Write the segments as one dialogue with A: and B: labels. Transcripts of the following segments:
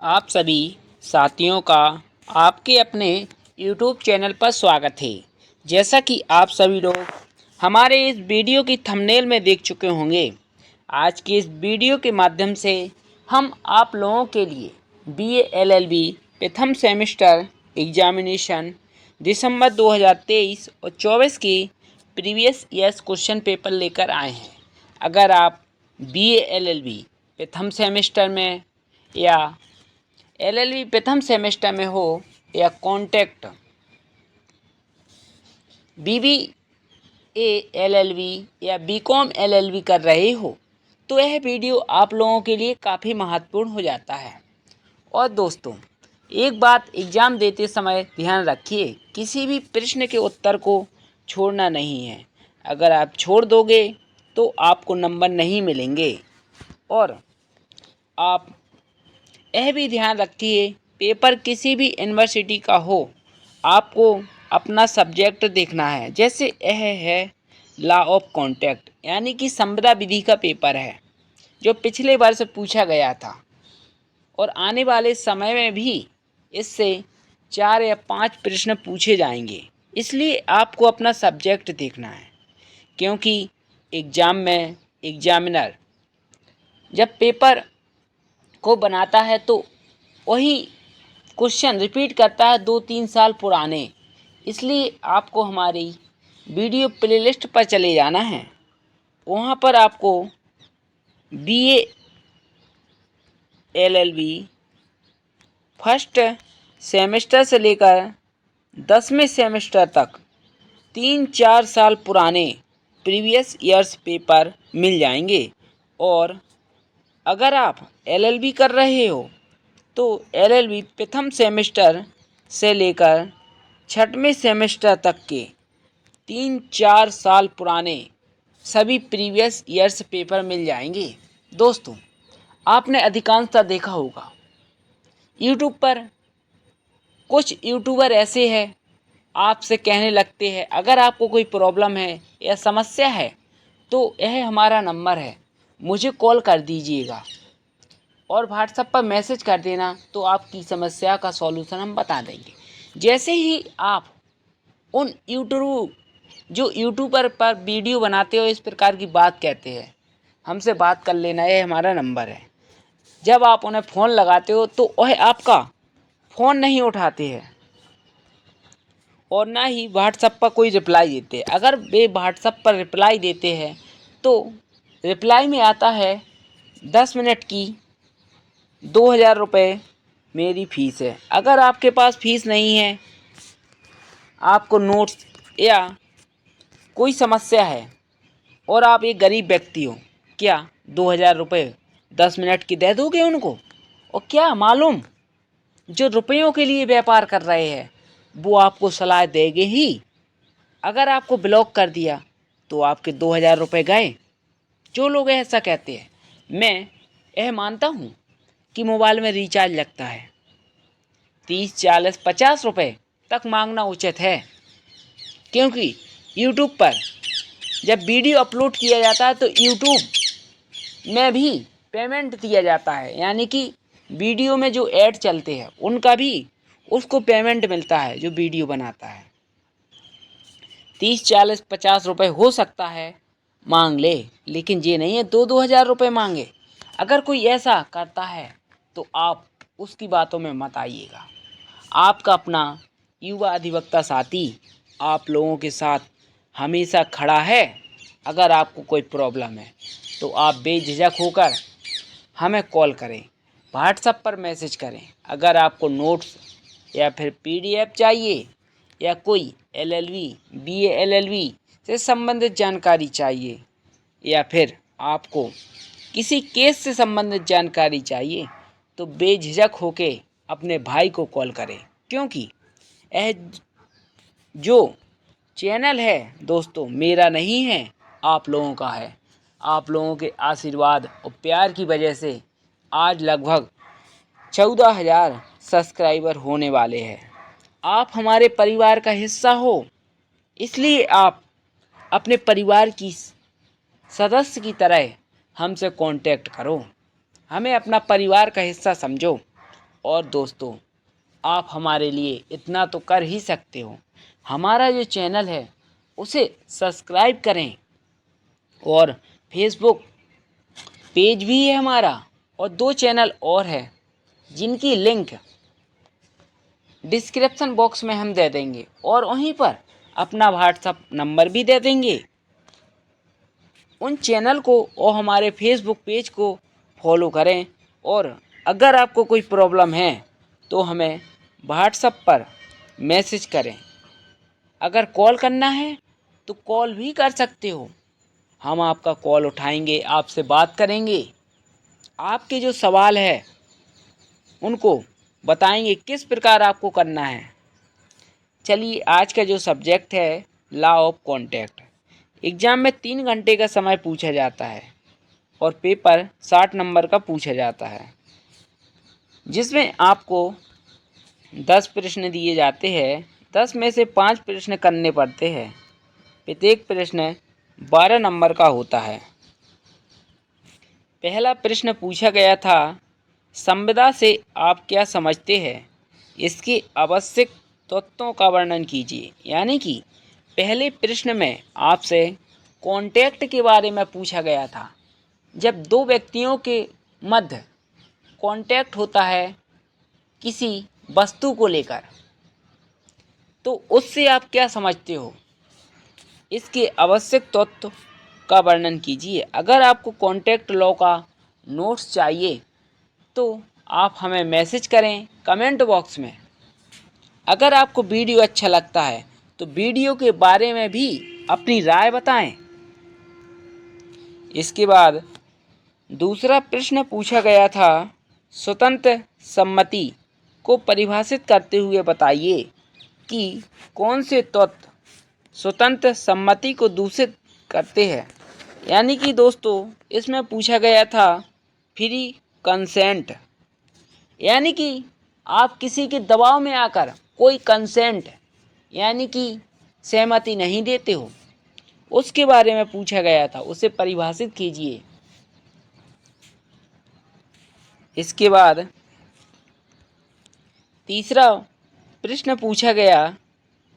A: आप सभी साथियों का आपके अपने YouTube चैनल पर स्वागत है। जैसा कि आप सभी लोग हमारे इस वीडियो की थंबनेल में देख चुके होंगे, आज की इस वीडियो के माध्यम से हम आप लोगों के लिए BA LLB प्रथम सेमेस्टर एग्जामिनेशन दिसंबर 2023 और 24 की प्रीवियस ईयर्स क्वेश्चन पेपर लेकर आए हैं। अगर आप BA LLB प्रथम सेमेस्टर में या LLB प्रथम सेमेस्टर में हो या कॉन्टैक्ट BBA LLB या BCom LLB कर रहे हो तो यह वीडियो आप लोगों के लिए काफ़ी महत्वपूर्ण हो जाता है। और दोस्तों, एक बात एग्ज़ाम देते समय ध्यान रखिए, किसी भी प्रश्न के उत्तर को छोड़ना नहीं है। अगर आप छोड़ दोगे तो आपको नंबर नहीं मिलेंगे। और आप यह भी ध्यान रखिए, पेपर किसी भी यूनिवर्सिटी का हो, आपको अपना सब्जेक्ट देखना है। जैसे यह है लॉ ऑफ कॉन्ट्रैक्ट, यानी कि संविदा विधि का पेपर है, जो पिछले वर्ष पूछा गया था और आने वाले समय में भी इससे 4 या 5 प्रश्न पूछे जाएंगे। इसलिए आपको अपना सब्जेक्ट देखना है, क्योंकि एग्ज़ाम में एग्जामिनर जब पेपर को बनाता है तो वही क्वेश्चन रिपीट करता है 2-3 साल पुराने। इसलिए आपको हमारी वीडियो प्लेलिस्ट पर चले जाना है। वहाँ पर आपको BA LLB फर्स्ट सेमेस्टर से लेकर 10वें सेमेस्टर तक 3-4 साल पुराने प्रीवियस ईयर्स पेपर मिल जाएंगे। और अगर आप LLB कर रहे हो तो LLB प्रथम सेमेस्टर से लेकर 6वें सेमेस्टर तक के 3-4 साल पुराने सभी प्रीवियस ईयर्स पेपर मिल जाएंगे। दोस्तों, आपने अधिकांशतः देखा होगा यूट्यूब पर कुछ यूट्यूबर ऐसे हैं, आपसे कहने लगते हैं अगर आपको कोई प्रॉब्लम है या समस्या है तो यह हमारा नंबर है, मुझे कॉल कर दीजिएगा और व्हाट्सएप पर मैसेज कर देना, तो आपकी समस्या का सॉल्यूशन हम बता देंगे। जैसे ही आप उन यूट्यूबर पर वीडियो बनाते हो, इस प्रकार की बात कहते हैं, हमसे बात कर लेना, ये हमारा नंबर है। जब आप उन्हें फ़ोन लगाते हो तो वह आपका फ़ोन नहीं उठाते हैं और ना ही व्हाट्सएप पर कोई रिप्लाई देते हैं। अगर वे व्हाट्सएप पर रिप्लाई देते हैं तो रिप्लाई में आता है 10 मिनट की 2000 रुपये मेरी फ़ीस है। अगर आपके पास फ़ीस नहीं है, आपको नोट्स या कोई समस्या है और आप एक गरीब व्यक्ति हो, क्या 2000 रुपये 10 मिनट की दे दोगे उनको? और क्या मालूम, जो रुपयों के लिए व्यापार कर रहे हैं वो आपको सलाह देंगे ही। अगर आपको ब्लॉक कर दिया तो आपके 2000 रुपये गए। जो लोग ऐसा कहते हैं, मैं यह मानता हूँ कि मोबाइल में रिचार्ज लगता है, 30, 40, 50 रुपये तक मांगना उचित है। क्योंकि यूट्यूब पर जब वीडियो अपलोड किया जाता है तो यूट्यूब में भी पेमेंट दिया जाता है, यानी कि वीडियो में जो ऐड चलते हैं उनका भी उसको पेमेंट मिलता है जो वीडियो बनाता है। 30, 40, 50 रुपये हो सकता है मांग ले, लेकिन ये नहीं है 2-2 हज़ार रुपये मांगे। अगर कोई ऐसा करता है तो आप उसकी बातों में मत आइएगा। आपका अपना युवा अधिवक्ता साथी आप लोगों के साथ हमेशा खड़ा है। अगर आपको कोई प्रॉब्लम है तो आप बेझिझक होकर हमें कॉल करें, व्हाट्सएप पर मैसेज करें। अगर आपको नोट्स या फिर PDF चाहिए या कोई LLB BA LLB से संबंधित जानकारी चाहिए या फिर आपको किसी केस से संबंधित जानकारी चाहिए तो बेझिझक होके अपने भाई को कॉल करें। क्योंकि यह जो चैनल है दोस्तों मेरा नहीं है, आप लोगों का है। आप लोगों के आशीर्वाद और प्यार की वजह से आज लगभग 14,000 सब्सक्राइबर होने वाले हैं। आप हमारे परिवार का हिस्सा हो, इसलिए आप अपने परिवार की सदस्य की तरह हमसे कांटेक्ट करो, हमें अपना परिवार का हिस्सा समझो। और दोस्तों, आप हमारे लिए इतना तो कर ही सकते हो, हमारा जो चैनल है उसे सब्सक्राइब करें। और फेसबुक पेज भी है हमारा, और 2 चैनल और है जिनकी लिंक डिस्क्रिप्शन बॉक्स में हम दे देंगे, और वहीं पर अपना व्हाट्सएप नंबर भी दे देंगे। उन चैनल को और हमारे फेसबुक पेज को फॉलो करें। और अगर आपको कोई प्रॉब्लम है तो हमें व्हाट्सएप पर मैसेज करें। अगर कॉल करना है तो कॉल भी कर सकते हो, हम आपका कॉल उठाएंगे, आपसे बात करेंगे, आपके जो सवाल है उनको बताएंगे किस प्रकार आपको करना है। चलिए, आज का जो सब्जेक्ट है लॉ ऑफ कॉन्टैक्ट। एग्ज़ाम में 3 घंटे का समय पूछा जाता है और पेपर 60 नंबर का पूछा जाता है, जिसमें आपको 10 प्रश्न दिए जाते हैं। 10 में से 5 प्रश्न करने पड़ते हैं। प्रत्येक प्रश्न 12 नंबर का होता है। पहला प्रश्न पूछा गया था, संविदा से आप क्या समझते हैं, इसके आवश्यक तत्वों का वर्णन कीजिए। यानी कि पहले प्रश्न में आपसे कॉन्टैक्ट के बारे में पूछा गया था। जब 2 व्यक्तियों के मध्य कॉन्टैक्ट होता है किसी वस्तु को लेकर, तो उससे आप क्या समझते हो, इसके आवश्यक तत्व का वर्णन कीजिए। अगर आपको कॉन्टैक्ट लॉ का नोट्स चाहिए तो आप हमें मैसेज करें कमेंट बॉक्स में। अगर आपको वीडियो अच्छा लगता है तो वीडियो के बारे में भी अपनी राय बताएं। इसके बाद दूसरा प्रश्न पूछा गया था, स्वतंत्र सम्मति को परिभाषित करते हुए बताइए कि कौन से तत्व स्वतंत्र सम्मति को दूषित करते हैं। यानी कि दोस्तों, इसमें पूछा गया था फ्री कंसेंट। यानी कि आप किसी के दबाव में आकर कोई कंसेंट यानी कि सहमति नहीं देते हो, उसके बारे में पूछा गया था, उसे परिभाषित कीजिए। इसके बाद तीसरा प्रश्न पूछा गया,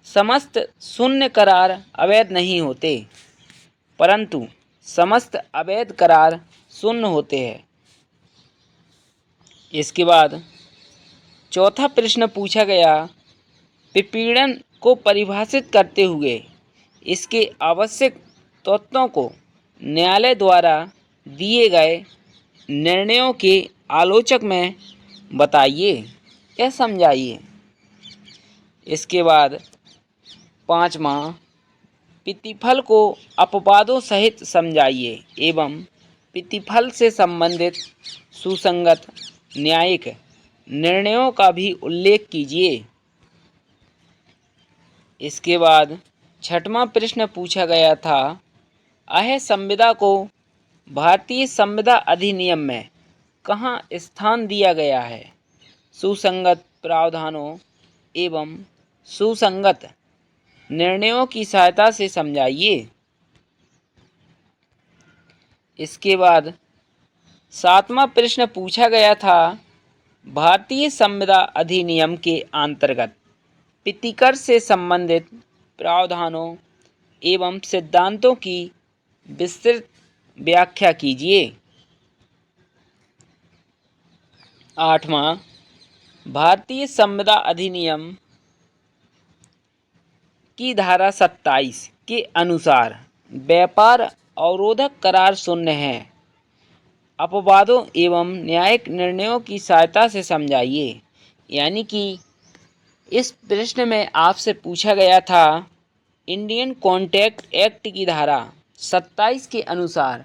A: समस्त शून्य करार अवैध नहीं होते, परंतु समस्त अवैध करार शून्य होते हैं। इसके बाद चौथा प्रश्न पूछा गया, विपणन को परिभाषित करते हुए इसके आवश्यक तत्वों को न्यायालय द्वारा दिए गए निर्णयों के आलोचक में बताइए या समझाइए। इसके बाद पाँचवा, प्रतिफल को अपवादों सहित समझाइए एवं प्रतिफल से संबंधित सुसंगत न्यायिक निर्णयों का भी उल्लेख कीजिए। इसके बाद छठवां प्रश्न पूछा गया था, अह संविदा को भारतीय संविदा अधिनियम में कहाँ स्थान दिया गया है, सुसंगत प्रावधानों एवं सुसंगत निर्णयों की सहायता से समझाइए। इसके बाद सातवां प्रश्न पूछा गया था, भारतीय संविदा अधिनियम के अंतर्गत प्रतिकर से संबंधित प्रावधानों एवं सिद्धांतों की विस्तृत व्याख्या कीजिए। आठवां, भारतीय संविदा अधिनियम की धारा 27 के अनुसार व्यापार अवरोधक करार शून्य है, अपवादों एवं न्यायिक निर्णयों की सहायता से समझाइए। यानी कि इस प्रश्न में आपसे पूछा गया था, इंडियन कॉन्ट्रैक्ट एक्ट की धारा 27 के अनुसार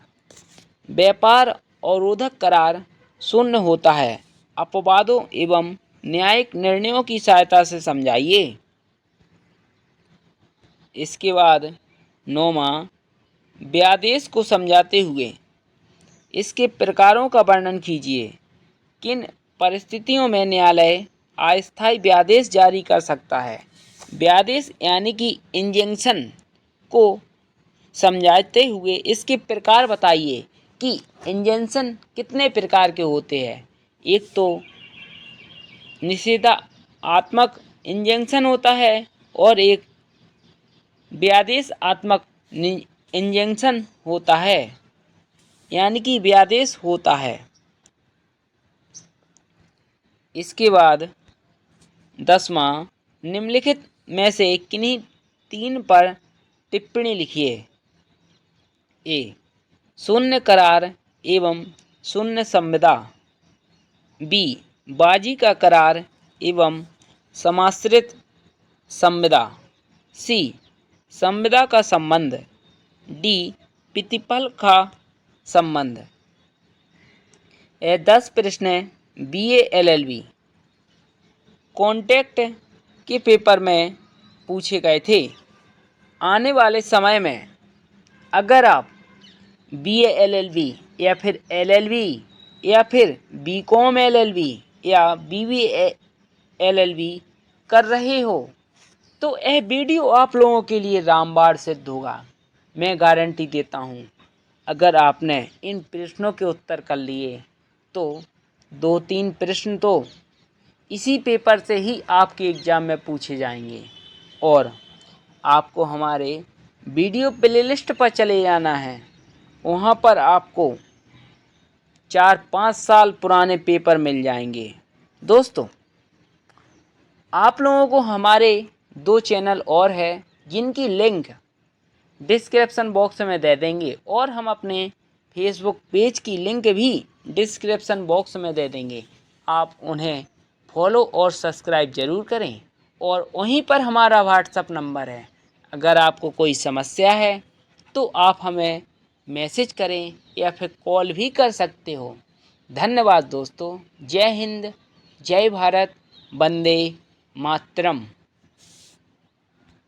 A: व्यापार अवरोधक करार शून्य होता है, अपवादों एवं न्यायिक निर्णयों की सहायता से समझाइए। इसके बाद नौवां, व्यादेश को समझाते हुए इसके प्रकारों का वर्णन कीजिए। किन परिस्थितियों में न्यायालय अस्थायी व्यादेश जारी कर सकता है। व्यादेश यानी कि इंजंक्शन को समझाते हुए इसके प्रकार बताइए कि इंजंक्शन कितने प्रकार के होते हैं। एक तो निषेधात्मक इंजेक्शन होता है और एक व्यादेशात्मक इंजेक्शन होता है, यानी कि व्यादेश होता है। इसके बाद 10वां, निम्नलिखित में से किन्हीं 3 पर टिप्पणी लिखिए। ए, शून्य करार एवं शून्य संविदा। बी, बाजी का करार एवं समाश्रित संविदा। सी, संविदा का संबंध। डी, प्रतिपल का संबंध। यह 10 प्रश्न BA LLB कॉन्टैक्ट के पेपर में पूछे गए थे। आने वाले समय में अगर आप BA LLB या फिर LLB या फिर BCom LLB या BBA LLB कर रहे हो तो यह वीडियो आप लोगों के लिए रामबाण सिद्ध होगा। मैं गारंटी देता हूँ, अगर आपने इन प्रश्नों के उत्तर कर लिए तो 2-3 प्रश्न तो इसी पेपर से ही आपके एग्ज़ाम में पूछे जाएंगे। और आपको हमारे वीडियो प्लेलिस्ट पर चले जाना है, वहाँ पर आपको 4-5 साल पुराने पेपर मिल जाएंगे। दोस्तों, आप लोगों को हमारे 2 चैनल और है जिनकी लिंक डिस्क्रिप्शन बॉक्स में दे देंगे, और हम अपने फेसबुक पेज की लिंक भी डिस्क्रिप्शन बॉक्स में दे देंगे। आप उन्हें फॉलो और सब्सक्राइब ज़रूर करें। और वहीं पर हमारा व्हाट्सएप नंबर है, अगर आपको कोई समस्या है तो आप हमें मैसेज करें या फिर कॉल भी कर सकते हो। धन्यवाद दोस्तों। जय हिंद, जय भारत, वंदे मातरम।